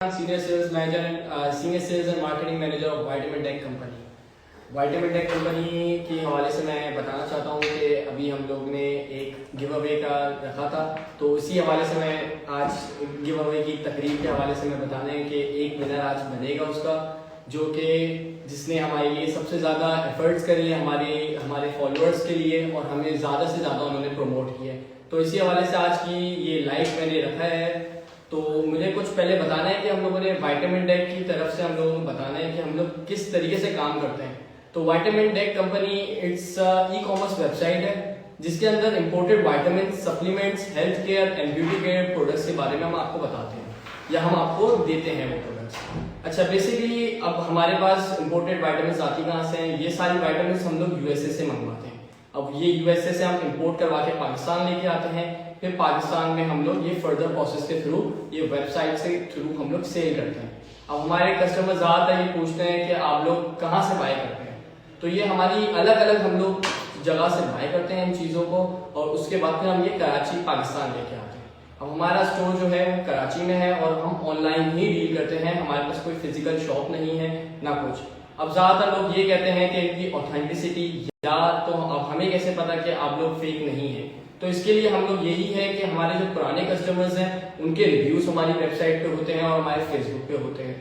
Senior Sales Manager and Senior Sales and Marketing Manager of Vitamin Tech Company। Vitamin Tech Company के हवाले से मैं बताना चाहता हूँ कि अभी हम लोग ने एक गिव अवे का रखा था, तो उसी हवाले से मैं आज गिव अवे की तकरीब के हवाले से मैं बताना है कि एक विनर आज बनेगा उसका, जो कि जिसने हमारे लिए सबसे ज़्यादा एफर्ट्स करी है हमारे फॉलोअर्स के लिए और हमें ज़्यादा से ज़्यादा उन्होंने प्रमोट किया है। तो इसी हवाले से आज की ये लाइव मैंने रखा है। तो मुझे कुछ पहले बताना है कि हम लोगों ने वाइटामिन डेक की तरफ से हम लोगों को बताना है कि हम लोग किस तरीके से काम करते हैं। तो vitamin deck company it's e commerce website है जिसके अंदर imported vitamin, supplements, health care and beauty care products के बारे में हम आपको बताते हैं या हम आपको देते हैं वो प्रोडक्ट्स। अच्छा, बेसिकली अब हमारे पास इंपोर्टेड वाइटामिन आती कहाँ से हैं? ये सारी वाइटामिन हम लोग यूएसए से मंगवाते हैं। अब ये यूएसए से हम इंपोर्ट करवा के पाकिस्तान लेके आते हैं, फिर पाकिस्तान में हम लोग ये फर्दर प्रोसेस के थ्रू ये वेबसाइट से थ्रू हम लोग सेल करते हैं। अब हमारे कस्टमर ज़्यादातर ये पूछते हैं कि आप लोग कहाँ से बाय करते हैं, तो ये हमारी अलग अलग हम लोग जगह से बाय करते हैं इन चीज़ों को और उसके बाद फिर हम ये कराची पाकिस्तान लेके आते हैं। अब हमारा स्टोर जो है वो कराची में है और हम ऑनलाइन ही डील करते हैं, हमारे पास कोई फिजिकल शॉप नहीं है ना कुछ। अब ज़्यादातर लोग ये कहते हैं कि इनकी ऑथेंटिसिटी या तो अब हमें कैसे पता कि आप लोग फेक नहीं है, तो इसके लिए हम लोग यही है कि हमारे जो पुराने कस्टमर्स हैं उनके रिव्यूज हमारी वेबसाइट पे होते हैं और हमारे फेसबुक पे होते हैं,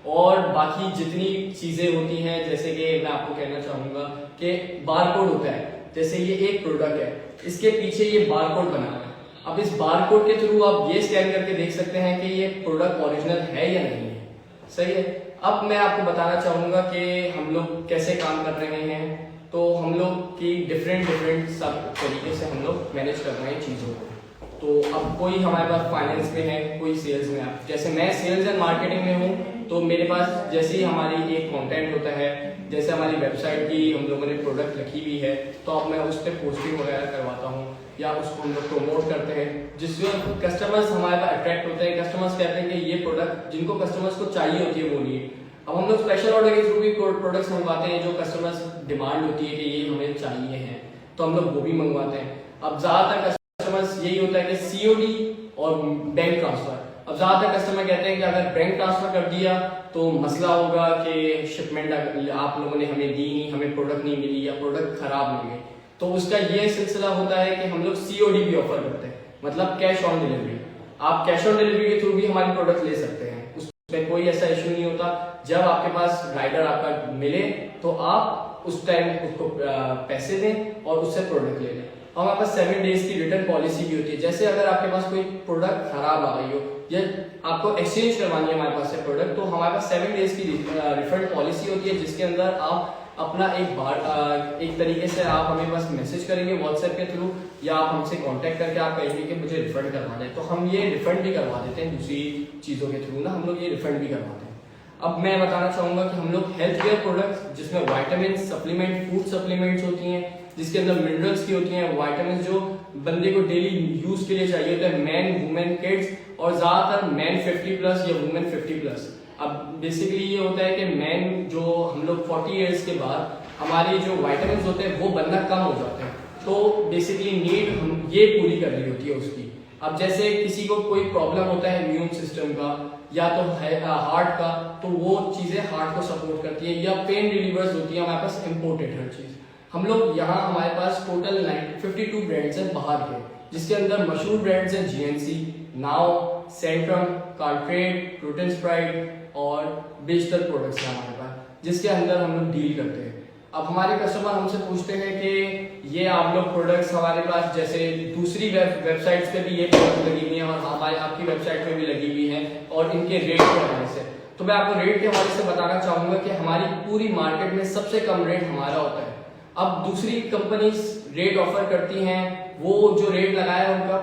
और बाकी जितनी चीज़ें होती हैं जैसे कि मैं आपको कहना चाहूँगा कि बारकोड होता है। जैसे ये एक प्रोडक्ट है, इसके पीछे ये बारकोड बना है। अब इस बारकोड के थ्रू आप ये स्कैन करके देख सकते हैं कि ये प्रोडक्ट ओरिजिनल है या नहीं है। सही है। अब मैं आपको बताना चाहूँगा कि हम लोग कैसे काम कर रहे हैं। तो हम लोग की डिफरेंट सब तरीके से हम लोग मैनेज कर रहे हैं चीज़ों को। तो अब कोई हमारे पास फाइनेंस में है, कोई सेल्स में है। जैसे मैं सेल्स एंड मार्केटिंग में हूँ, तो मेरे पास जैसे ही हमारी एक कंटेंट होता है, जैसे हमारी वेबसाइट की हम लोगों ने प्रोडक्ट रखी हुई है, तो अब मैं उस पर पोस्टिंग वगैरह करवाता हूँ या उसको हम लोग प्रमोट करते हैं, जिससे कस्टमर्स हमारे पास अट्रैक्ट होते हैं। कस्टमर्स कहते हैं कि ये प्रोडक्ट जिनको कस्टमर्स को चाहिए होती है वो लिए। अब हम लोग स्पेशल ऑर्डर के थ्रू भी प्रोडक्ट्स मंगवाते हैं जो कस्टमर्स डिमांड होती है कि ये हमें चाहिए हैं, तो हम लोग वो भी मंगवाते हैं। अब ज़्यादातर कस्टमर्स यही होता है कि सीओडी और बैंक ट्रांसफर। अब ज़्यादातर कस्टमर कहते हैं कि अगर बैंक ट्रांसफर कर दिया तो मसला होगा कि शिपमेंट आप लोगों ने हमें दी नहीं, हमें प्रोडक्ट नहीं मिली या प्रोडक्ट खराब मिल गए। तो उसका ये सिलसिला होता है कि हम लोग सीओडी भी ऑफर करते हैं, मतलब कैश ऑन डिलीवरी। आप कैश ऑन डिलीवरी के थ्रू भी हमारी प्रोडक्ट ले सकते हैं, उसमें कोई ऐसा इशू नहीं होता। जब आपके पास राइडर आपका मिले तो आप उस टाइम उसको पैसे दें और उससे प्रोडक्ट ले लें। और हमारे पास 7 डेज की रिटर्न पॉलिसी भी होती है। जैसे अगर आपके पास कोई प्रोडक्ट खराब आ गई हो या आपको एक्सचेंज करवानी है हमारे पास से प्रोडक्ट, तो हमारे पास 7 डेज की रिफंड पॉलिसी होती है, जिसके अंदर आप अपना एक तरीके से आप हमें बस मैसेज करेंगे व्हाट्सएप के थ्रू या आप हमसे कांटेक्ट करके आप कहेंगे कि मुझे रिफंड करवाना है, तो हम ये रिफंड भी करवा देते हैं। दूसरी चीज़ों के थ्रू ना हम लोग ये रिफंड भी करवाते हैं। अब मैं बताना चाहूँगा कि हम लोग हेल्थ केयर प्रोडक्ट्स जिसमें वाइटामिन, सप्लीमेंट, फूड सप्लीमेंट्स होती हैं, जिसके अंदर मिनरल्स की होती हैं, वाइटामिन जो बंदे को डेली यूज के लिए चाहिए होता है, मैन, वुमेन, किड्स, और ज़्यादातर मैन 50+ या वुमेन 50+। अब बेसिकली ये होता है कि मैन जो हम लोग 40 ईयर्स के बाद हमारी जो वाइटामिन होते हैं वो बनना कम हो जाते हैं, तो बेसिकली नीड हम ये पूरी करनी होती है उसकी। अब जैसे किसी को कोई प्रॉब्लम होता है इम्यून सिस्टम का या तो हार्ट का, तो वो चीज़ें हार्ट को सपोर्ट करती है, या पेन रिलीवर्स होती है हमारे पास इम्पोर्टेड हर चीज़। हम लोग यहाँ हमारे पास टोटल 52 ब्रांड्स हैं बाहर के, जिसके अंदर मशहूर ब्रांड्स हैं GNC, now, Centrum, CarTrade, protein Sprite और बेशतर प्रोडक्ट्स हैं हमारे पास, जिसके अंदर हम लोग डील करते हैं। अब हमारे कस्टमर हमसे पूछते हैं कि ये आप लोग प्रोडक्ट्स हमारे पास जैसे दूसरी वेबसाइट्स पे भी ये प्रोडक्ट लगी हुई हैं और हमारे आपकी वेबसाइट पे भी लगी हुई हैं, और इनके रेट के हवाले से, तो मैं आपको रेट के हवाले से बताना चाहूँगा कि हमारी पूरी मार्केट में सबसे कम रेट हमारा होता है। अब दूसरी कंपनीज रेट ऑफर करती हैं, वो जो रेट लगाया है उनका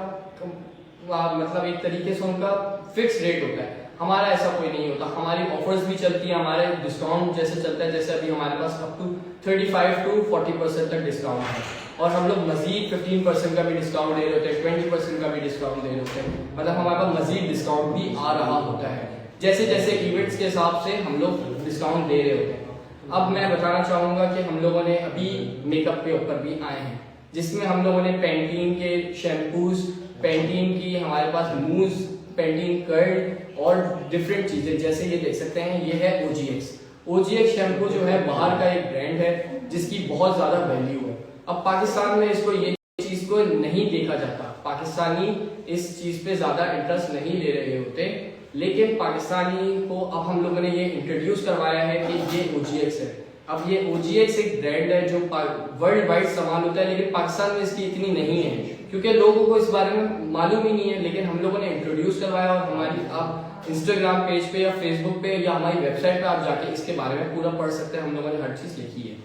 मतलब एक तरीके से उनका फिक्स रेट होता है, हमारा ऐसा कोई नहीं होता। हमारी ऑफर्स भी चलती है, हमारे डिस्काउंट जैसे चलता है, जैसे अभी हमारे पास अप टू 35 to 40% तक डिस्काउंट है, और हम लोग मजीद 15% का भी डिस्काउंट दे रहे होते हैं, 20% का भी डिस्काउंट दे रहे होते हैं, मतलब हमारे पास मजीद डिस्काउंट भी आ रहा होता है, जैसे जैसे इवेंट्स के हिसाब से हम लोग डिस्काउंट दे रहे होते हैं। अब मैं बताना चाहूँगा कि हम लोगों ने अभी मेकअप के ऊपर भी आए हैं, जिसमें हम लोगों ने पैंटीन के शैम्पूज, पैंटीन की हमारे पास मूज, पेंटिंग कर्ड और डिफरेंट चीजें, जैसे ये देख सकते हैं ये है OGX। OGX शैम्पू जो है बाहर का एक ब्रांड है जिसकी बहुत ज्यादा वैल्यू है। अब पाकिस्तान में इसको ये चीज को नहीं देखा जाता, पाकिस्तानी इस चीज पे ज्यादा इंटरेस्ट नहीं ले रहे होते, लेकिन पाकिस्तानी को अब हम लोगों ने ये इंट्रोड्यूस करवाया है कि ये OGX है। अब ये OGX एक ब्रांड है जो वर्ल्ड वाइड इस्तेमाल होता है, लेकिन पाकिस्तान में इसकी इतनी नहीं है क्योंकि लोगों को इस बारे में मालूम ही नहीं है। लेकिन हम लोगों ने इंट्रोड्यूस करवाया और हमारी आप इंस्टाग्राम पेज पे या फेसबुक पे या हमारी वेबसाइट पे आप जाके इसके बारे में पूरा पढ़ सकते हैं, हम लोगों ने हर चीज लिखी है।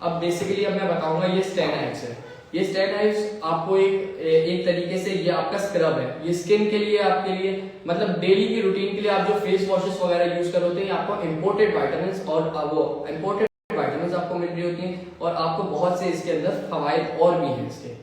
अब बेसिकली अब मैं बताऊंगा ये स्टेनाइड्स है। ये स्टेनाइड्स आपको एक तरीके से ये आपका स्क्रब है, ये स्किन के लिए आपके लिए मतलब डेली की रूटीन के लिए आप जो फेस वॉशेस वगैरह यूज कर होते हैं आपको इम्पोर्टेड वाइटामिन और वो इम्पोर्टेड वाइटामिन आपको मिल रही होती हैं और आपको बहुत से इसके अंदर फवायद और भी हैं इसके।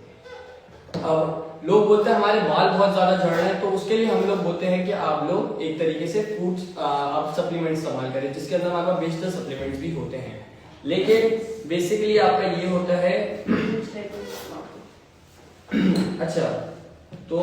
अब लोग बोलते हैं हमारे बाल बहुत ज्यादा झड़ रहे हैं, तो उसके लिए हम लोग बोलते हैं कि आप लोग एक तरीके से फूड आप सप्लीमेंट इस्तेमाल करें जिसके अंदर आपका वेजिटेबल सप्लीमेंट्स भी होते हैं। लेकिन बेसिकली आपका ये होता है अच्छा, तो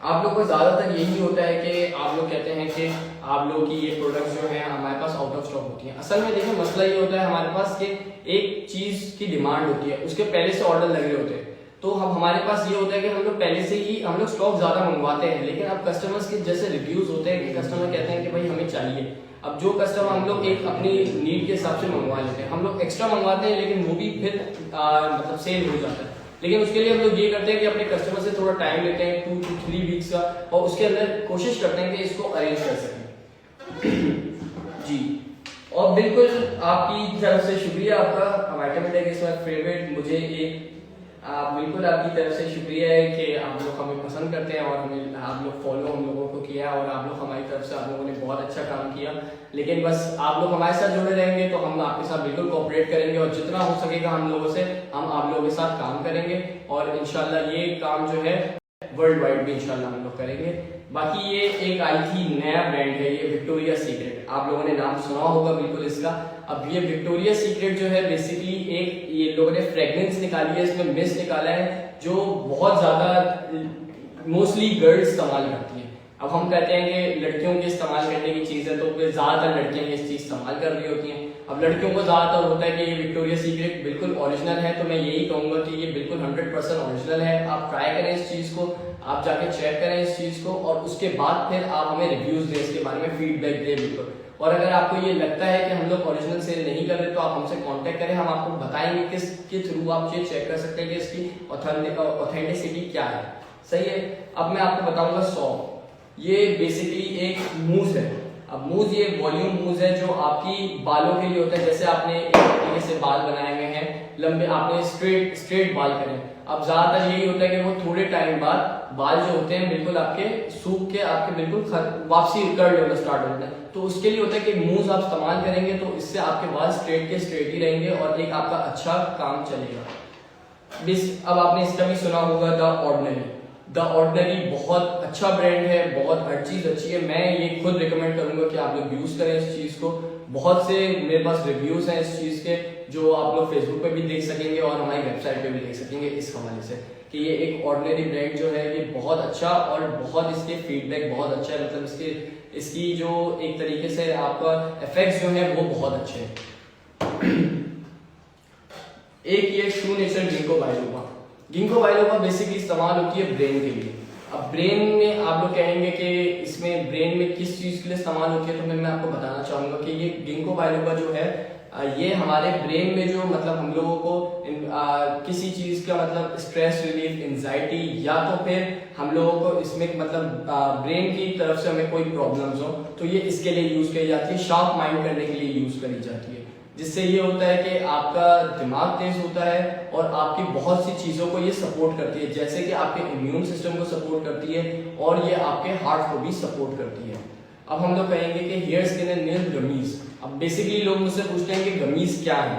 आप लोग को ज्यादातर यही होता है कि आप लोग कहते हैं कि आप लोग की ये प्रोडक्ट्स जो है हमारे पास आउट ऑफ स्टॉक होती हैं। असल में देखिए मसला ये होता है हमारे पास कि एक चीज की डिमांड होती है, उसके पहले से ऑर्डर लगे होते हैं, तो हम हमारे पास ये होता है कि हम लोग पहले से ही हम लोग स्टॉक ज्यादा मंगवाते हैं। लेकिन अब कस्टमर्स के जैसे रिव्यूज होते हैं कि कस्टमर कहते हैं कि भाई हमें चाहिए। अब जो कस्टमर हम लोग एक अपनी नीड के हिसाब से मंगवा लेते हैं, हम लोग एक्स्ट्रा मंगवाते हैं लेकिन वो भी फिर मतलब सेल हो जाता है। लेकिन उसके लिए हम लोग ये करते हैं कि अपने कस्टमर से थोड़ा टाइम लेते हैं 2 to 3 वीक्स का, और उसके अंदर कोशिश करते हैं कि इसको अरेंज कर सकें जी। और बिल्कुल आपकी तरफ से शुक्रिया, आपका vitamin tech is my favourite. मुझे एक बिल्कुल आपकी तरफ से शुक्रिया है कि आप लोग हमें पसंद करते हैं और हमें आप लोग फॉलो हम लोगों को किया और आप लोग हमारी तरफ से आप लोगों ने बहुत अच्छा काम किया। लेकिन बस आप लोग हमारे साथ जुड़े रहेंगे तो हम आपके साथ बिल्कुल कोऑपरेट करेंगे और जितना हो सकेगा हम लोगों से हम आप लोगों के साथ काम करेंगे और इंशाल्लाह ये काम जो है वर्ल्ड वाइड भी इंशाल्लाह हम लोग करेंगे। बाकी ये एक आई थी नया ब्रांड है, ये विक्टोरिया सीक्रेट, आप लोगों ने नाम सुना होगा बिल्कुल इसका। अब ये विक्टोरिया सीक्रेट जो है बेसिकली एक ये लोगों ने फ्रेग्रेंस निकाली है, इसमें मिस्ट निकाला है जो बहुत ज्यादा मोस्टली गर्ल्स इस्तेमाल करती हैं। अब हम कहते हैं कि लड़कियों के इस्तेमाल करने की चीज है तो फिर ज्यादातर लड़कियां इस चीज इस्तेमाल कर रही होती हैं। अब लड़कियों को ज्यादातर होता है कि ये विक्टोरिया सीक्रेट बिल्कुल ओरिजिनल है, तो मैं यही कहूंगा कि ये बिल्कुल 100% ओरिजिनल है। आप ट्राई करें इस चीज को, आप जाके चेक करें इस चीज को और उसके बाद फिर आप हमें रिव्यूज दें, इसके बारे में फीडबैक दें बिल्कुल। और अगर आपको ये लगता है कि हम लोग ओरिजिनल सेल नहीं कर रहे तो आप हमसे कांटेक्ट करें, हम आपको बताएंगे किसके थ्रू आप ये चेक कर सकते हैं कि इसकी ऑथेंटिसिटी क्या है। सही है। अब मैं आपको बताऊंगा सॉफ्ट, ये बेसिकली एक मूज है। अब मूज ये वॉल्यूम मूज है जो आपकी बालों के लिए होता है। जैसे आपने एक तरीके से बाल बनाए हुए हैं लंबे, आपने स्ट्रेट बाल करें। अब ज्यादातर यही होता है कि वो थोड़े टाइम बाद बाल जो होते हैं बिल्कुल आपके सूख के आपके बिल्कुल वापसी कर्ल होना स्टार्ट होता है, तो उसके लिए होता है कि मूज आप इस्तेमाल करेंगे तो इससे आपके बाल स्ट्रेट के स्ट्रेट ही रहेंगे और एक आपका अच्छा काम चलेगा। अब आपने इसका भी सुना होगा द ऑर्डिनरी। द ऑर्डिनरी बहुत अच्छा ब्रांड है, बहुत हर चीज अच्छी है। मैं ये खुद रिकमेंड करूंगा कि आप लोग यूज करें इस चीज को। बहुत से मेरे पास रिव्यूज हैं इस चीज के जो आप लोग फेसबुक पे भी देख सकेंगे और हमारी वेबसाइट पे भी देख सकेंगे इस हवाले से कि ये एक ऑर्डिनरी ब्रांड जो है ये बहुत अच्छा और बहुत इसके फीडबैक बहुत अच्छा है। मतलब इसकी जो एक तरीके से आपका इफेक्ट्स जो है वो बहुत अच्छे हैं। एक ये शू नेचर ginkgo biloba. Ginkgo biloba basically इस्तेमाल होती है ब्रेन के लिए। अब ब्रेन में आप लोग कहेंगे कि इसमें ब्रेन में किस चीज के लिए इस्तेमाल होती है, तो मैं आपको बताना चाहूंगा कि ये गिंको बाइलोबा जो है ये हमारे ब्रेन में जो मतलब हम लोगों को किसी चीज का मतलब स्ट्रेस रिलीफ, एंजाइटी या तो फिर हम लोगों को इसमें मतलब ब्रेन की तरफ से हमें कोई प्रॉब्लम्स हो तो ये इसके लिए यूज करी जाती है, शार्प माइंड करने के लिए यूज करी जाती है। जिससे ये होता है कि आपका दिमाग तेज होता है और आपकी बहुत सी चीजों को ये सपोर्ट करती है, जैसे कि आपके इम्यून सिस्टम को सपोर्ट करती है और ये आपके हार्ट को भी सपोर्ट करती है। अब हम लोग कहेंगे कि hair skin and nail gummies. अब बेसिकली लोग मुझसे पूछते हैं कि गमीज क्या है।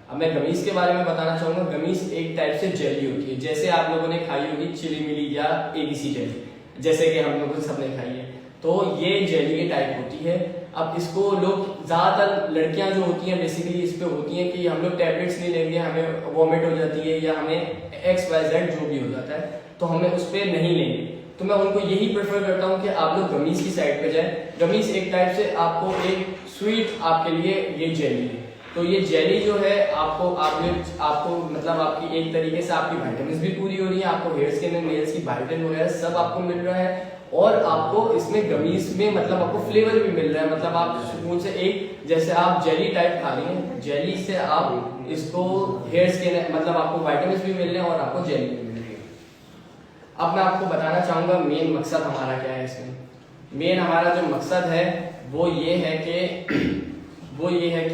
अब मैं गमीज के बारे में बताना चाहूंगा। गमीज एक टाइप से जेली होती है, जैसे आप लोगों ने खाई होगी चिली मिली या ABC जेली, जैसे कि हम लोगों सबने खाई है, तो ये जेली के टाइप होती है। अब इसको लोग ज्यादातर लड़कियां जो होती हैं बेसिकली इस पे होती हैं कि हम लोग टैबलेट्स नहीं लेंगे, हमें वॉमिट हो जाती है या हमें XYZ जो भी हो जाता है तो हमें उस पर नहीं लेंगे, तो मैं उनको यही प्रेफर करता हूँ कि आप लोग गमीज की साइड पे जाए। गमीज एक टाइप से आपको एक स्वीट आपके लिए ये जेली है। तो ये जेली जो है आपको मतलब आपकी एक तरीके से आपकी विटामिन भी पूरी हो रही है, आपको हेयर स्किन एंड नेल्स की बायोटिन वगैरह सब आपको मिल रहा है, और आपको इसमें गमीज में मतलब आपको फ्लेवर भी मिल रहा है। मतलब आप सुकून से एक जैसे आप जेली टाइप खा रही हैं, जेली से आप इसको हेयर स्किन मतलब आपको विटामिन भी मिल रहे हैं और आपको जेली भी मिल रही है। अब मैं आपको बताना चाहूंगा मेन मकसद हमारा क्या है इसमें। मेन हमारा जो मकसद है वो ये है कि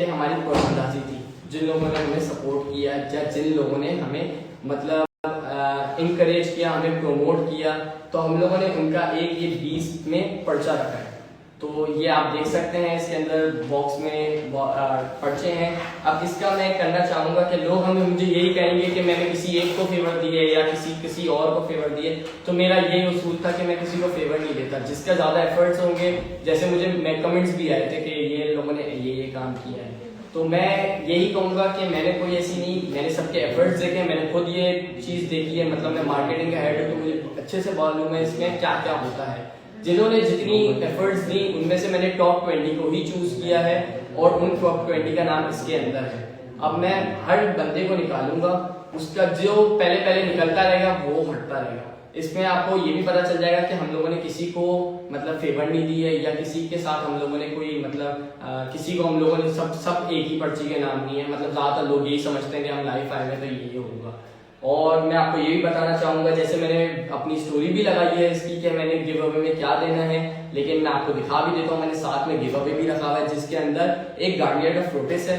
हमारी पर्सनालिटी थी, जिन लोगों ने हमें सपोर्ट किया या जिन लोगों ने हमें मतलब इनकरेज किया, हमें प्रमोट किया, तो हम लोगों ने उनका एक ये 20 में पर्चा रखा है। तो ये आप देख सकते हैं इसके अंदर बॉक्स में पर्चे हैं। अब इसका मैं करना चाहूंगा कि लोग मुझे यही कहेंगे कि मैंने किसी एक को फेवर दिए या किसी और को फेवर दिए, तो मेरा यही उसूल था कि मैं किसी को फेवर नहीं देता। जिसका ज्यादा एफर्ट्स होंगे, जैसे मुझे कमेंट्स भी आए थे कि ये लोगों ने ये काम किया है, तो मैं यही कहूंगा कि मैंने कोई ऐसी नहीं, मैंने सबके एफर्ट्स देखे, मैंने खुद ये चीज देखी है। मतलब मैं मार्केटिंग का हेड हूं तो मुझे अच्छे से मालूम है इसमें क्या क्या होता है। जिन्होंने जितनी एफर्ट्स दी उनमें से मैंने टॉप 20 को ही चूज किया है, और उन टॉप 20 का नाम इसके अंदर है। अब मैं हर बंदे को निकालूंगा, उसका जो पहले निकलता रहेगा वो हटता रहेगा। इसमें आपको ये भी पता चल जाएगा कि हम लोगों ने किसी को मतलब फेवर नहीं दी है, या किसी के साथ हम लोगों ने कोई मतलब किसी को हम लोगों ने सब एक ही पर्ची के नाम नहीं है। मतलब ज्यादातर लोग यही समझते हैं कि हम लाइफ आए हैं तो ये होगा। और मैं आपको ये भी बताना चाहूंगा, जैसे मैंने अपनी स्टोरी भी लगाई है इसकी कि मैंने गिव अवे में क्या देना है, लेकिन मैं आपको दिखा भी देता हूँ। मैंने साथ में गिव अवे भी रखा हुआ है, जिसके अंदर एक गार्नियर का फ्रूटिस है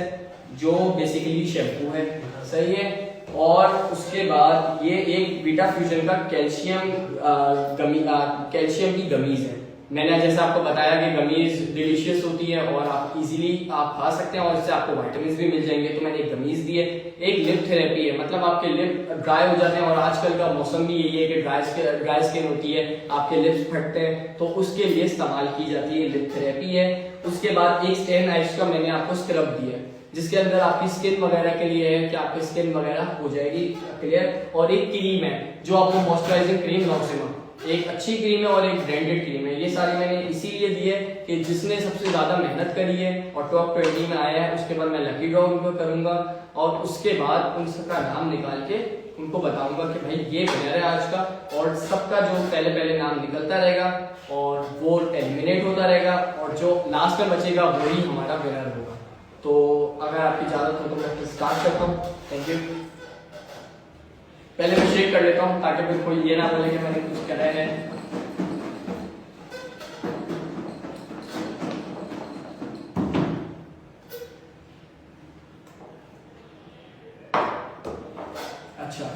जो बेसिकली शैम्पू है, सही है। और उसके बाद ये एक बीटा फ्यूजन का कैल्शियम की गमीज है। मैंने जैसे आपको बताया कि गमीज डिलीशियस होती है और आप इजीली आप खा सकते हैं, और इससे आपको विटामिन भी मिल जाएंगे। तो मैंने एक गमीज दी है। एक लिप थेरेपी है, मतलब आपके लिप ड्राई हो जाते हैं, और आजकल का मौसम भी यही है कि ड्राई स्किन होती है, आपके लिप्स फटते हैं, तो उसके लिए इस्तेमाल की जाती है, लिप थेरेपी है। उसके बाद एक स्टेन आइस का मैंने आपको स्क्रब दिया है, जिसके अंदर आपकी स्किन वगैरह के लिए है कि आपकी स्किन वगैरह हो जाएगी क्लियर। और एक क्रीम है जो आपको मॉइस्चराइजिंग क्रीम लॉक्सिमा, एक अच्छी क्रीम है और एक ब्रांडेड क्रीम है। ये सारी मैंने इसीलिए दी है कि जिसने सबसे ज्यादा मेहनत करी है और टॉप 20 में आया है, उसके बाद मैं लकी ड्रॉ उनको करूंगा, और उसके बाद उन सबका नाम निकाल के उनको बताऊंगा कि भाई ये विनर है आज का। और सबका जो पहले नाम निकलता रहेगा और वो एलिमिनेट होता रहेगा, और जो लास्ट में बचेगा वही हमारा विनर होगा। तो अगर आपकी इजाजत हो तो मैं स्टार्ट करता हूँ। Thank you. पहले मैं शेक कर लेता हूँ ताकि फिर कोई ये ना बोले कि मैंने कुछ करा है। अच्छा,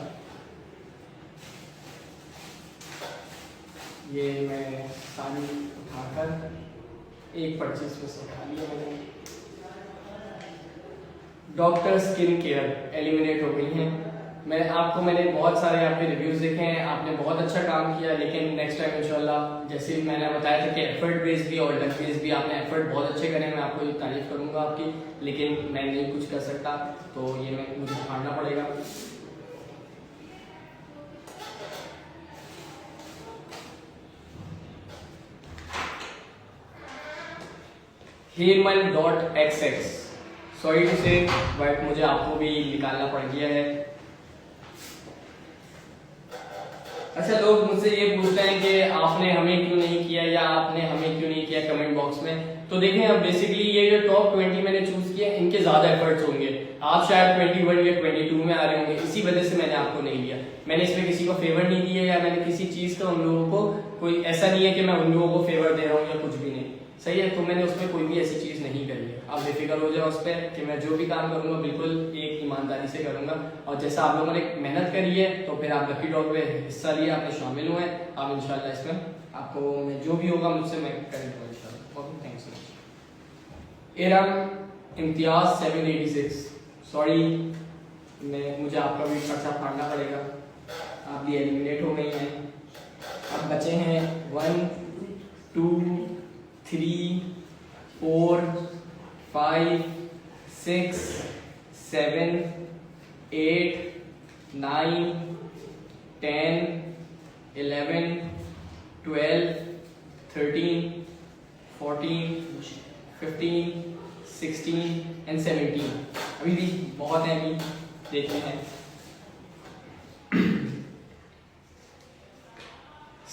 ये मैं सारी उठाकर एक परचेज में से उठा लिया मैंने। डॉक्टर स्किन केयर एलिमिनेट हो गई हैं। मैंने बहुत सारे आपके रिव्यूज देखे हैं, आपने बहुत अच्छा काम किया, लेकिन नेक्स्ट टाइम इंशाल्लाह जैसे मैंने बताया था कि एफर्ट बेस्ड भी और लक बेस्ड भी, आपने एफर्ट बहुत अच्छे करे, मैं आपको ये तारीफ करूंगा आपकी, लेकिन मैं नहीं कुछ कर सकता, तो ये मुझे उठाना पड़ेगा। Heermal.xx, सॉरी टू से बट मुझे आपको भी निकालना पड़ गया है। अच्छा, लोग मुझसे ये पूछते हैं कि आपने हमें क्यों नहीं किया या आपने हमें क्यों नहीं किया कमेंट बॉक्स में। तो देखें, अब बेसिकली ये जो टॉप 20 मैंने चूज किया, इनके ज्यादा एफर्ट्स होंगे। आप शायद 21 या 22 में आ रहे होंगे, इसी वजह से मैंने आपको नहीं लिया। मैंने इसमें किसी को फेवर नहीं दिया, या मैंने किसी चीज का उन लोगों को कोई ऐसा नहीं है कि मैं उन लोगों को फेवर दे रहा हूँ या कुछ भी नहीं, सही है। तो मैंने उसमें कोई भी ऐसी चीज नहीं करी है। आप बेफिक्र हो जाओ उस पर कि मैं जो भी काम करूंगा बिल्कुल एक ईमानदारी से करूंगा, और जैसा आप लोगों ने मेहनत करी है तो फिर आप लकी ड्रॉ में हिस्सा लिया, आपने शामिल हुए, आप इंशाल्लाह इसमें आपको मैं जो भी होगा मुझसे मैं करूंगा इंशाल्लाह। Okay, thanks. Iram Imtiaz 786, sorry मुझे आपका भी खर्चा फाड़ना पड़ेगा, आप भी एलिमिनेट हो गई हैं। अब बचे हैं 1 2 3 4 5 6 7 8 9 10 11 12, 13, 14, 15, 16 एंड 17। अभी भी बहुत हैं, अभी देखते हैं।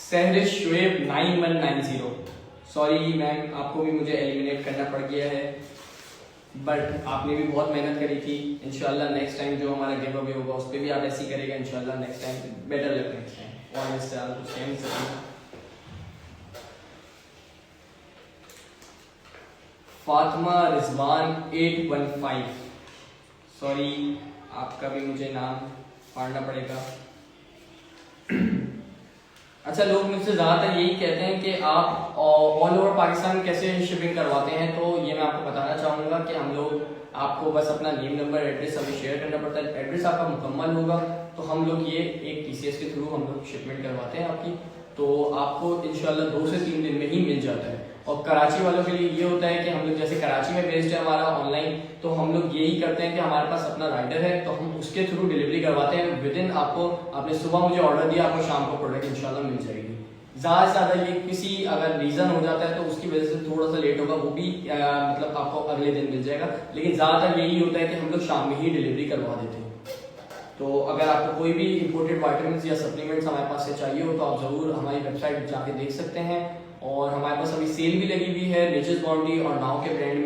सहरिश शुएब 9190, सॉरी मैम, आपको भी मुझे एलिमिनेट करना पड़ गया है, बट आपने भी बहुत मेहनत करी थी। इंशाल्लाह नेक्स्ट टाइम जो हमारा गिव अवे होगा उस पर भी आप ऐसे ही करेगा इंशाल्लाह next time, better luck next time. और इससे आप कुछ कह नहीं सकते। फातिमा रिजवान 815, सॉरी आपका भी मुझे नाम पढ़ना पड़ेगा। अच्छा, लोग मुझसे ज़्यादातर यही कहते हैं कि आप ऑल ओवर पाकिस्तान कैसे शिपिंग करवाते हैं, तो ये मैं आपको बताना चाहूँगा कि हम लोग आपको बस अपना नेम नंबर एड्रेस अभी शेयर करना पड़ता है। एड्रेस आपका मुकम्मल होगा तो हम लोग ये एक TCS के थ्रू हम लोग शिपमेंट करवाते हैं आपकी, तो आपको इंशाल्लाह 2 से 3 दिन में ही मिल जाता है। और कराची वालों के लिए ये होता है कि हम लोग जैसे कराची में बेस्ड है हमारा ऑनलाइन, तो हम लोग यही करते हैं कि हमारे पास अपना राइडर है तो हम उसके थ्रू डिलीवरी करवाते हैं। विद इन आपने सुबह मुझे ऑर्डर दिया, आपको शाम को प्रोडक्ट इंशाल्लाह मिल जाएगी। ज़्यादा से ज़्यादा ये किसी अगर रीज़न हो जाता है तो उसकी वजह से थोड़ा सा लेट होगा, वो भी मतलब आपको अगले दिन मिल जाएगा, लेकिन ज़्यादातर यही होता है कि हम लोग शाम में ही डिलीवरी करवा देते हैं। तो अगर आपको कोई भी इंपोर्टेड वाइटामिन या सप्लीमेंट्स हमारे पास से चाहिए हो तो आप ज़रूर हमारी वेबसाइट जाके देख सकते हैं। और हमारे पास अभी सेल भी लगी हुई है नेचर्स बाउंड्री और नाउ के ब्रांड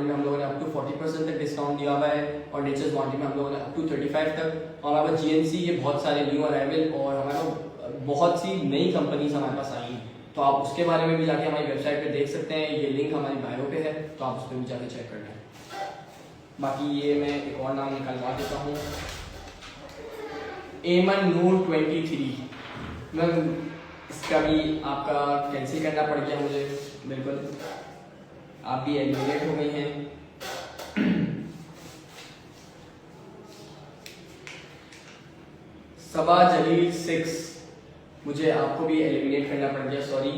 में हम लोगों ने अप टू 40% तक डिस्काउंट दिया हुआ है, और नेचर्स बाउंड्री में हम लोगों ने अप टू 35 तक। और हमारे पास GNC के बहुत सारे न्यू अराइवल और हमारे पास बहुत सी नई कंपनीज हमारे पास आई हैं, तो आप उसके बारे में भी जाके हमारी वेबसाइट पे देख सकते हैं। ये लिंक हमारी बायो पे है, तो आप उस पर भी जाके चेक कर लें। बाकी ये मैं एक और नाम निकलवा देता हूँ, एमन नूर 23। मैम इसका भी आपका कैंसिल करना पड़ गया मुझे, बिल्कुल आप भी एलिमिनेट हो गई हैं। सबा जलील 6, मुझे आपको भी एलिमिनेट करना पड़ गया, सॉरी।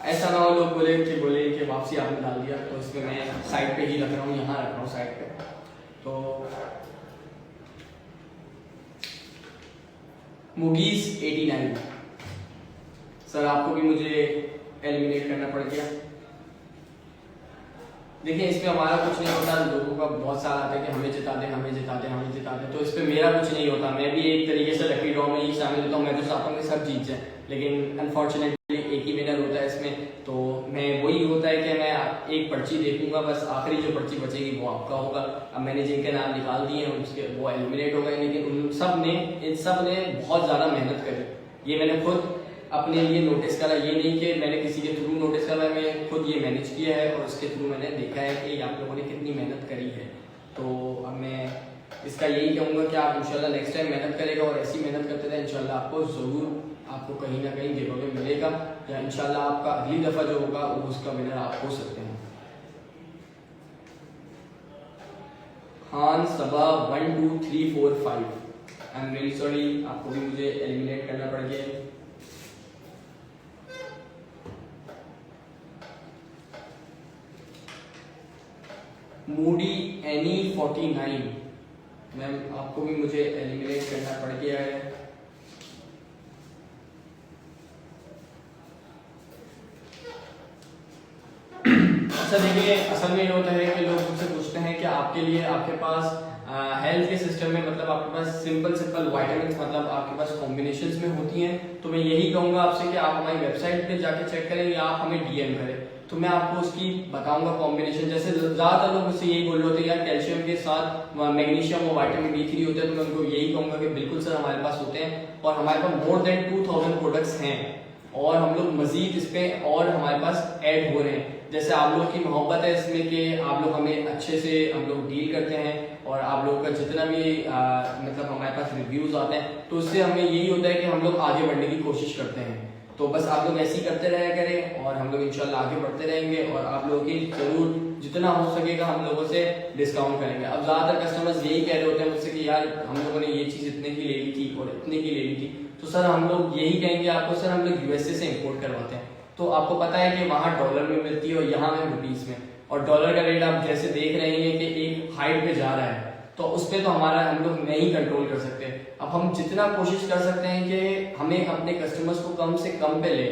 ऐसा ना हो लोग बोले कि वापसी आपने डाल दिया, तो इसमें मैं साइड पे ही रख रहा हूँ, यहाँ रख रहा हूँ साइड पे। तो मुगीस 89, सर आपको भी मुझे एलिमिनेट करना पड़ गया। देखिए इसमें हमारा कुछ नहीं होता, लोगों का बहुत सारा आता है कि हमें जिता दे, तो इस पे मेरा कुछ नहीं होता। मैं भी एक तरीके से लकी ड्रॉ में ही शामिल होता हूँ, मैं तो चाहता हूँ कि सब जीत जाए, लेकिन अनफॉर्चुनेटली एक ही विनर होता है इसमें। तो मैं वही होता है कि मैं एक पर्ची देखूंगा, बस आखिरी जो पर्ची बचेगी वो आपका होगा। अब मैंने जिनके नाम निकाल दिए हैं उसके वो एलिमिनेट हो गए, लेकिन इन सब ने बहुत ज़्यादा मेहनत करी। ये मैंने खुद अपने लिए नोटिस करा, ये नहीं कि मैंने किसी के थ्रू नोटिस करा, मैं खुद ये मैनेज किया है और उसके थ्रू मैंने देखा है कि आप लोगों ने कितनी मेहनत करी है। तो अब मैं इसका यही कहूँगा कि आप इंशाल्लाह नेक्स्ट टाइम मेहनत करेगा और ऐसी मेहनत करते रहे, इंशाल्लाह आपको ज़रूर आपको कहीं ना कहीं गिव अवे मिलेगा, या इंशाल्लाह आपका अगली दफ़ा जो होगा वो उसका विनर आप हो सकते हैं। खान सबा 1 2 3 4 5, आई एम रियली सॉरी, आपको भी मुझे एलिमिनेट करना पड़ गया। मूडी एनी 49, मैम आपको भी मुझे एलिमिनेट करना पड़ गया है। अच्छा देखिए, असल में ये होता है कि लोग मुझसे पूछते हैं कि आपके लिए आपके पास हेल्थ के सिस्टम में मतलब आपके पास सिंपल वाइटामिन मतलब आपके पास कॉम्बिनेशंस में होती हैं, तो मैं यही कहूँगा आपसे कि आप हमारी वेबसाइट पे जाके चेक करें या आप हमें DM करें, तो मैं आपको उसकी बताऊंगा कॉम्बिनेशन। जैसे ज़्यादातर लोग मुझसे यही बोल रहे होते हैं यार कैल्शियम के साथ मैग्नीशियम और विटामिन D3 होते हैं, तो मैं उनको यही कहूँगा कि बिल्कुल सर हमारे पास होते हैं और हमारे पास मोर देन 2000 प्रोडक्ट्स हैं और हम लोग मजीद इस पर और हमारे पास ऐड हो रहे हैं। जैसे आप लोग की मोहब्बत है इसमें कि आप लोग हमें अच्छे से हम लोग डील करते हैं और आप लोगों का जितना भी मतलब हमारे पास रिव्यूज़ आते हैं तो उससे हमें यही होता है कि हम लोग आगे बढ़ने की कोशिश करते हैं। तो बस आप लोग ऐसे ही करते रहा करें और हम लोग इंशाल्लाह आगे बढ़ते रहेंगे और आप लोगों की जरूर जितना हो सकेगा हम लोगों से डिस्काउंट करेंगे। अब ज़्यादातर कस्टमर्स यही कह रहे होते हैं मुझसे कि यार हम लोगों ने ये चीज़ इतने की ले ली थी और इतने की ले ली थी, तो सर हम लोग यही कहेंगे आपको, सर हम लोग USA से इम्पोर्ट करवाते हैं, तो आपको पता है कि वहाँ डॉलर में मिलती है और यहाँ में रुपीज़ में, और डॉलर का रेट आप जैसे देख रहे हैं कि एक हाइट पे जा रहा है, तो उस पर तो हमारा हम लोग नहीं कंट्रोल कर सकते। अब अब हम जितना कोशिश कर सकते हैं कि हमें अपने कस्टमर्स को कम से कम पे ले,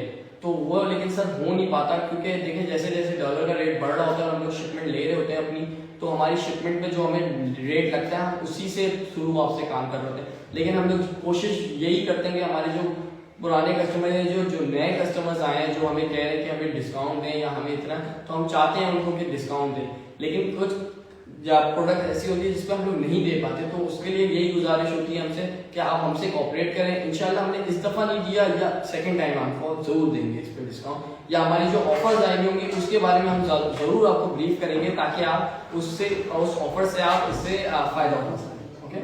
तो वो लेकिन सर हो नहीं पाता, क्योंकि देखिए जैसे जैसे डॉलर का रेट बढ़ रहा होता है और हम लोग शिपमेंट ले रहे होते हैं अपनी, तो हमारी शिपमेंट पे जो हमें रेट लगता है हम उसी से शुरू आपसे काम कर रहे होते हैं। लेकिन हम लोग कोशिश यही करते हैं कि हमारे जो पुराने कस्टमर हैं, जो नए कस्टमर्स आए हैं, जो हमें कह रहे हैं कि हमें डिस्काउंट दें या हमें इतना, तो हम चाहते हैं उनको कि डिस्काउंट दें, लेकिन कुछ प्रोडक्ट ऐसी होती है जिस पर हम लोग नहीं दे पाते, तो उसके लिए यही गुजारिश होती है हमसे कि आप हमसे कोऑपरेट करें। इंशाल्लाह हमने इस दफ़ा नहीं दिया या सेकंड टाइम आपको जरूर देंगे इस पर डिस्काउंट, या हमारी जो ऑफर्स आएंगे होंगे उसके बारे में हम जरूर आपको ब्रीफ करेंगे ताकि आप उससे उस ऑफर से आप इससे फायदा उठा सकें। ओके,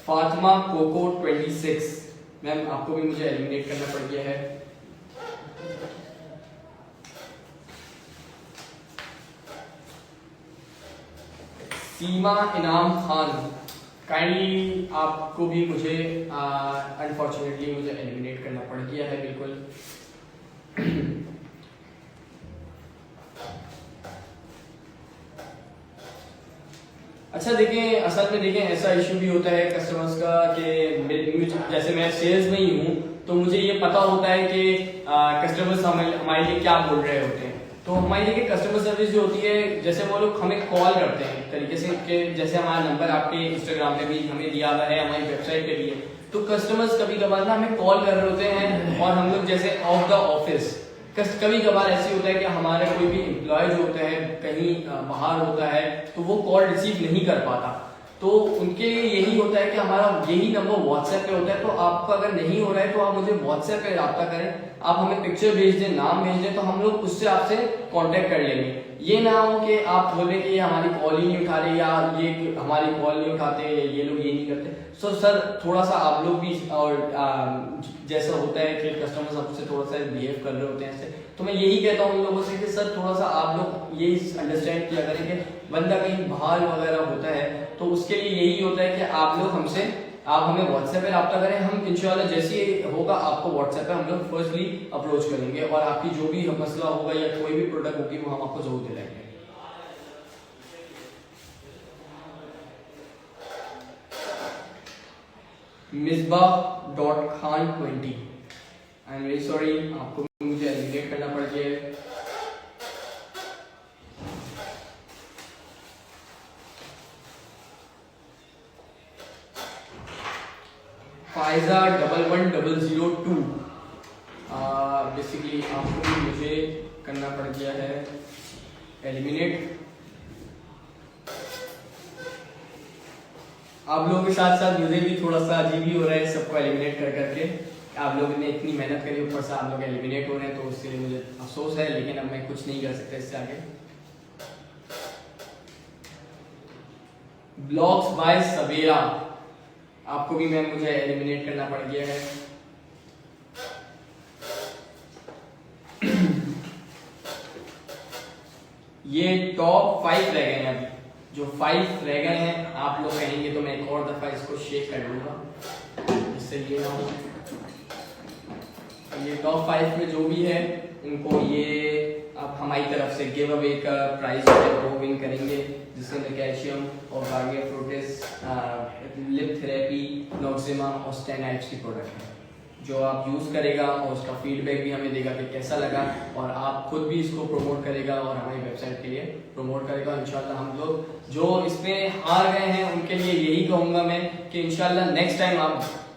फातिमा कोको 26, मैम आपको भी मुझे एलिमिनेट करना पड़ गया है। सीमा इनाम खान, काइंडली आपको भी मुझे अनफॉर्चुनेटली मुझे एलिमिनेट करना पड़ गया है, बिल्कुल। अच्छा देखें, असल में देखें ऐसा इशू भी होता है कस्टमर्स का कि जैसे मैं सेल्स में ही हूँ, तो मुझे ये पता होता है कि कस्टमर्स हमारे लिए क्या बोल रहे होते हैं। तो हमारी देखिए कस्टमर सर्विस जो होती है, जैसे वो लोग हमें कॉल करते हैं तरीके से कि जैसे हमारा नंबर आपके इंस्टाग्राम पे भी हमें दिया हुआ है, हमारी वेबसाइट पे भी है, तो कस्टमर्स कभी कभार ना हमें कॉल कर रहे होते हैं और हम लोग जैसे ऑफ द ऑफिस, कभी कभार ऐसे होता है कि हमारे कोई भी एम्प्लॉय जो होता है कहीं बाहर होता है, तो वो कॉल रिसीव नहीं कर पाता, तो उनके लिए यही होता है कि हमारा यही नंबर व्हाट्सएप पे होता है, तो आपका अगर नहीं हो रहा है तो आप मुझे व्हाट्सएप पे रब्ता करें, आप हमें पिक्चर भेज दें, नाम भेज दें, तो हम लोग उससे आपसे कांटेक्ट कर लेंगे। ये ना हो कि आप बोले कि ये हमारी कॉल ही नहीं उठा रहे या ये हमारी कॉल नहीं उठाते, ये लोग ये नहीं करते। सो सर थोड़ा सा आप लोग भी, और जैसा होता है कि कस्टमर आपसे थोड़ा सा बिहेव कर रहे होते हैं ऐसे, तो मैं यही कहता हूँ उन लोगों से कि सर थोड़ा सा आप लोग ये अंडरस्टैंड किया करें कि बंदा कहीं बाहर वगैरह होता है, तो उसके लिए यही होता है कि आप लोग आप हमें व्हाट्सएप पे रब्ता करें, हम इंशाल्लाह जैसे ही होगा आपको व्हाट्सएप पे हम लोग फर्स्टली अप्रोच करेंगे और आपकी जो भी मसला होगा या कोई भी प्रोडक्ट होगी वो हम आपको जरूर दिलाएंगे। मिसबाह.खान20, आई एम वेरी सॉरी, आपको मुझे एलिमिनेट करना पड़ गया है। फाइजा 11002, बेसिकली आपको भी मुझे करना पड़ गया है एलिमिनेट। आप लोगों के साथ साथ मुझे भी थोड़ा सा अजीब ही हो रहा है सबको एलिमिनेट कर करके, आप लोगों ने इतनी मेहनत करी, ऊपर से आप लोग एलिमिनेट हो रहे हैं, तो उसके लिए मुझे अफसोस है, लेकिन अब मैं कुछ नहीं कर सकता इससे आगे। ब्लॉग्स बाय सवेरा, आपको भी मैम मुझे एलिमिनेट करना पड़ गया है। ये टॉप 5 रह गए हैं, जो 5 रह गए हैं, आप लोग कहेंगे तो मैं एक और दफा इसको शेक कर लूंगा जिससे ये ना हो। ये टॉप 5 में जो भी है उनको ये अब हमारी तरफ से गिव अवे का प्राइस है वो विन करेंगे, जिसके अंदर कैल्शियम और गार्नियर फ्रूटिस, लिप थेरेपी, नोक्सिमा और स्टेनाइट्स की प्रोडक्ट है, जो आप यूज़ करेगा और उसका फीडबैक भी हमें देगा कि कैसा लगा, और आप खुद भी इसको प्रमोट करेगा और हमारी वेबसाइट के लिए प्रमोट करेगा। इंशाल्लाह हम लोग जो इसमें हार गए हैं उनके लिए यही कहूँगा मैं कि इंशाल्लाह नेक्स्ट टाइम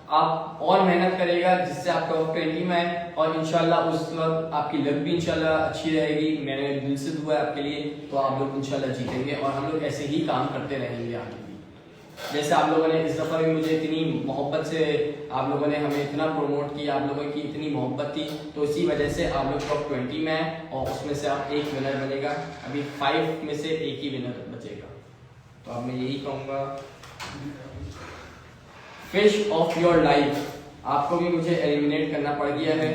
आप और मेहनत करेगा जिससे आप टॉप 20 में आए, और इंशाल्लाह उस वक्त आपकी लक भी इंशाल्लाह अच्छी रहेगी। मैंने दिल से दुआ है आपके लिए, तो आप लोग इंशाल्लाह जीतेंगे और हम लोग ऐसे ही काम करते रहेंगे आगे भी। जैसे आप लोगों ने इस दफ़ा भी मुझे इतनी मोहब्बत से आप लोगों ने हमें इतना प्रमोट किया, आप लोगों की इतनी मोहब्बत थी, तो इसी वजह से आप लोग टॉप 20 में आए और उसमें से आप एक विनर बनेगा। अभी 5 में से एक ही विनर बचेगा, तो अब मैं यही कहूँगा फिश ऑफ योर लाइफ, आपको भी मुझे एलिमिनेट करना पड़ गया है।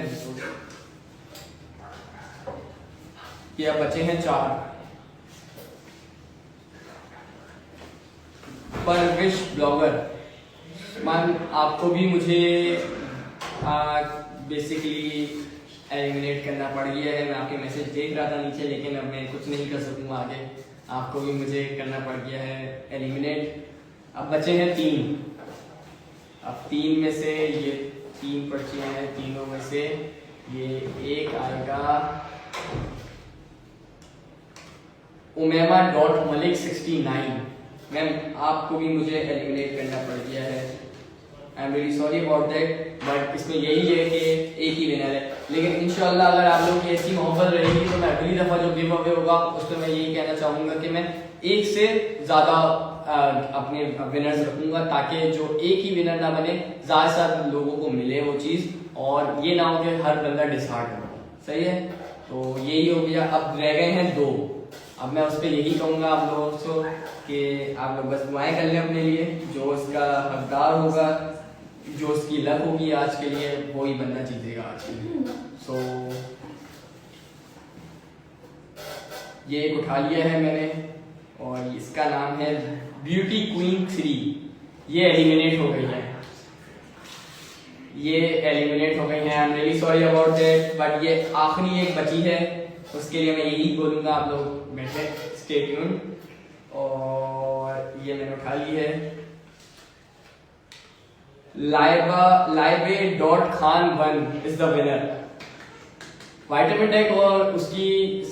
ये अब बचे हैं 4। परविश ब्लॉगर, मान आपको भी मुझे बेसिकली एलिमिनेट करना पड़ गया है। मैं आपके मैसेज देख रहा था नीचे, लेकिन अब मैं कुछ नहीं कर सकूंगा आगे, आपको भी मुझे करना पड़ गया है एलिमिनेट। अब बचे हैं 3। अब 3 में से ये 3 पर्चियां हैं, तीनों में से ये एक आएगा उमेमा डॉट मलिक 69। मैम आपको भी मुझे एलिमिनेट करना पड़ गया है, I am really sorry about that, but इसमें यही है कि एक ही विनर है। लेकिन इंशाल्लाह अगर आप लोग की ऐसी मोहब्बत रहेगी तो मैं अगली दफ़ा जो गिव अवे होगा उसमें मैं यही कहना चाहूँगा कि मैं एक से ज़्यादा अपने विनर्स रखूँगा, ताकि जो एक ही विनर ना बने, ज़्यादा से ज़्यादा लोगों को मिले वो चीज़, और ये ना हो कि हर बंदा डिसहार्ट हो। सही है, तो यही हो गया। अब रह गए हैं 2। अब मैं उस पर यही कहूँगा आप लोगों को कि आप लोग बस दुआएं कर लें अपने लिए, जो उसका हकदार होगा, जो उसकी लक होगी आज के लिए, वही बंदा जीतेगा आज के लिए। सो ये एक उठा लिया है मैंने, और इसका नाम है ब्यूटी क्वीन 3। ये एलिमिनेट हो गई है, ये एलिमिनेट हो गई है। I am really sorry about that, but ये आखिरी एक बची है, उसके लिए मैं यही बोलूँगा, आप लोग बैठे स्टे ट्यून। और ये मैंने उठा ली है लाइबे dot Khan 1 is the winner. Vitamin tech और उसकी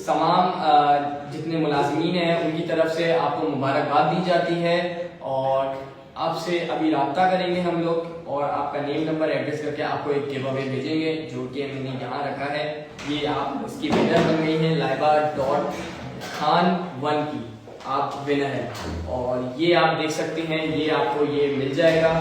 तमाम जितने मुलाजमीन हैं उनकी तरफ से आपको मुबारकबाद दी जाती है, और आपसे अभी रब्ता करेंगे हम लोग, और आपका नेम नंबर एड्रेस करके आपको एक गिव अवे भेजेंगे, जो कि मैंने यहाँ रखा है। ये आप उसकी विनर बन गई है, लाइबा डॉट खान 1 की आप विनर हैं, और ये आप देख सकते हैं, ये आपको ये मिल जाएगा।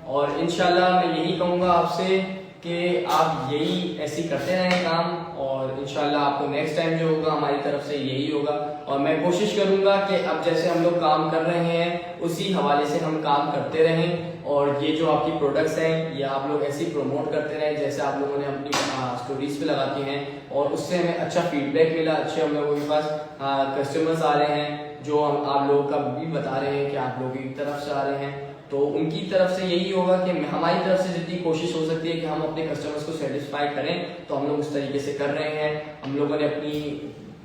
और इंशाल्लाह मैं यही कहूँगा आपसे कि आप यही ऐसी करते रहें काम, और इंशाल्लाह आपको नेक्स्ट टाइम जो होगा हमारी तरफ से यही होगा। और मैं कोशिश करूँगा कि अब जैसे हम लोग काम कर रहे हैं उसी हवाले से हम काम करते रहें, और ये जो आपकी प्रोडक्ट्स हैं ये आप लोग ऐसे ही प्रमोट करते रहें जैसे आप लोगों ने अपनी स्टोरीज पे लगाती हैं, और उससे हमें अच्छा फीडबैक मिला, अच्छे हम लोगों के पास कस्टमर्स आ रहे हैं जो हम आप लोगों का भी बता रहे हैं कि आप लोगों की तरफ से आ रहे हैं। तो उनकी तरफ से यही होगा कि हमारी तरफ से जितनी कोशिश हो सकती है कि हम अपने कस्टमर्स को सेटिस्फाई करें, तो हम लोग उस तरीके से कर रहे हैं। हम लोगों ने अपनी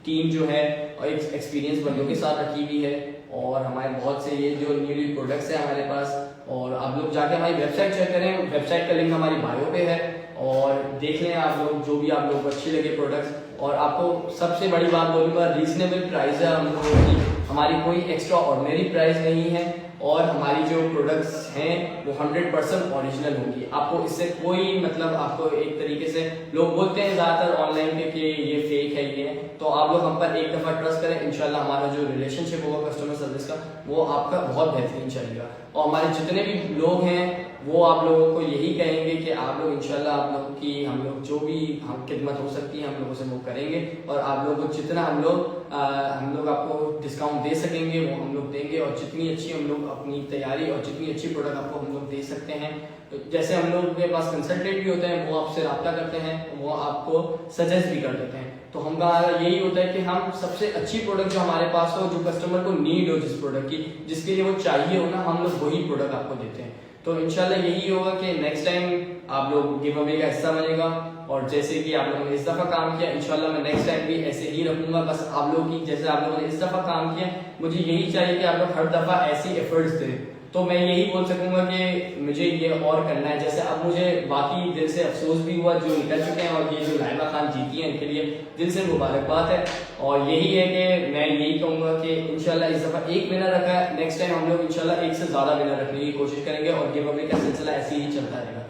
टीम जो है और एक एक्सपीरियंस बंदों के साथ रखी हुई है, और हमारे बहुत से ये जो न्यू प्रोडक्ट्स हैं हमारे पास, और आप लोग जाके हमारी वेबसाइट चेक करें, वेबसाइट का लिंक हमारी बायो पे है, और देख लें आप लोग जो भी आप लोगों को अच्छी लगे प्रोडक्ट्स। और आपको सबसे बड़ी बात बोलूँगा, रीजनेबल प्राइस है हम लोगों की, हमारी कोई एक्स्ट्रा ऑर्डिनरी प्राइस नहीं है, और हमारी जो प्रोडक्ट्स हैं वो 100% ओरिजिनल होंगी। आपको इससे कोई मतलब, आपको एक तरीके से लोग बोलते हैं ज़्यादातर ऑनलाइन पे कि ये फेक है ये है, तो आप लोग हम पर एक दफ़ा ट्रस्ट करें, इंशाल्लाह हमारा जो रिलेशनशिप होगा कस्टमर सर्विस का वो आपका बहुत बेहतरीन चलेगा। और हमारे जितने भी लोग हैं वो आप लोगों को यही कहेंगे कि आप लोग इंशाल्लाह आप लोगों की हम लोग जो भी हम खिदमत हो सकती है हम लोगों से वो करेंगे, और आप लोगों को जितना हम लोग आपको डिस्काउंट दे सकेंगे वो हम लोग देंगे, और जितनी अच्छी हम लोग अपनी तैयारी और जितनी अच्छी प्रोडक्ट आपको हम लोग दे सकते हैं। तो जैसे हम लोग के पास कंसल्टेंट भी होते हैं, वो आपसे रब्ता करते हैं, वो आपको सजेस्ट भी कर देते हैं। तो हमारा यही होता है कि हम सबसे अच्छी प्रोडक्ट जो हमारे पास हो, जो कस्टमर को नीड हो जिस प्रोडक्ट की, जिसके लिए वो चाहिए हो ना, हम लोग वही प्रोडक्ट आपको देते हैं। तो इंशाल्लाह यही होगा कि नेक्स्ट टाइम आप लोग गिव अवे का हिस्सा बनेगा, और जैसे कि आप लोगों ने इस दफ़ा काम किया, इंशाल्लाह मैं नेक्स्ट टाइम भी ऐसे ही रखूंगा। बस आप लोगों की जैसे आप लोगों ने इस दफ़ा काम किया, मुझे यही चाहिए कि आप लोग हर दफ़ा ऐसी एफर्ट्स दें। तो मैं यही बोल सकूंगा कि मुझे ये और करना है। जैसे अब मुझे बाकी दिल से अफसोस भी हुआ जो निकल चुके हैं, और ये जो लाइबा खान जीती है इनके लिए दिल से मुबारकबाद है। और यही है कि मैं यही कहूँगा कि इंशाल्लाह इस दफ़ा एक विनर रखा है, नेक्स्ट टाइम हम लोग इंशाल्लाह एक से ज़्यादा विनर रखने की कोशिश करेंगे, और गिव अवे का सिलसिला ऐसे ही चलता रहेगा।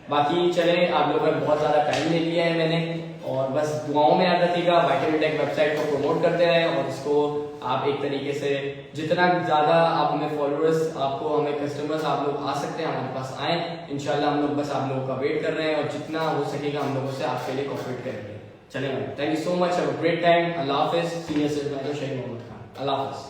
बाकी चले, आप लोगों ने बहुत ज़्यादा टाइम ले लिया है मैंने, और बस दुआओं में याद रखिएगा, वाइटामिन टेक वेबसाइट को प्रमोट करते रहें, और इसको आप एक तरीके से जितना ज़्यादा आप हमें फॉलोअर्स, आपको हमें कस्टमर्स आप लोग आ सकते हैं हमारे पास आएँ। इंशाल्लाह हम लोग बस आप लोगों का वेट कर रहे हैं, और जितना हो सकेगा हम लोगों से आपके लिए कोऑपरेट करेंगे। चलें, thank you so much, have a great time, Allah हाफिज़। सीनियर सिटीजन शहीद मोहम्मद खान, अल्लाह हाफिज़।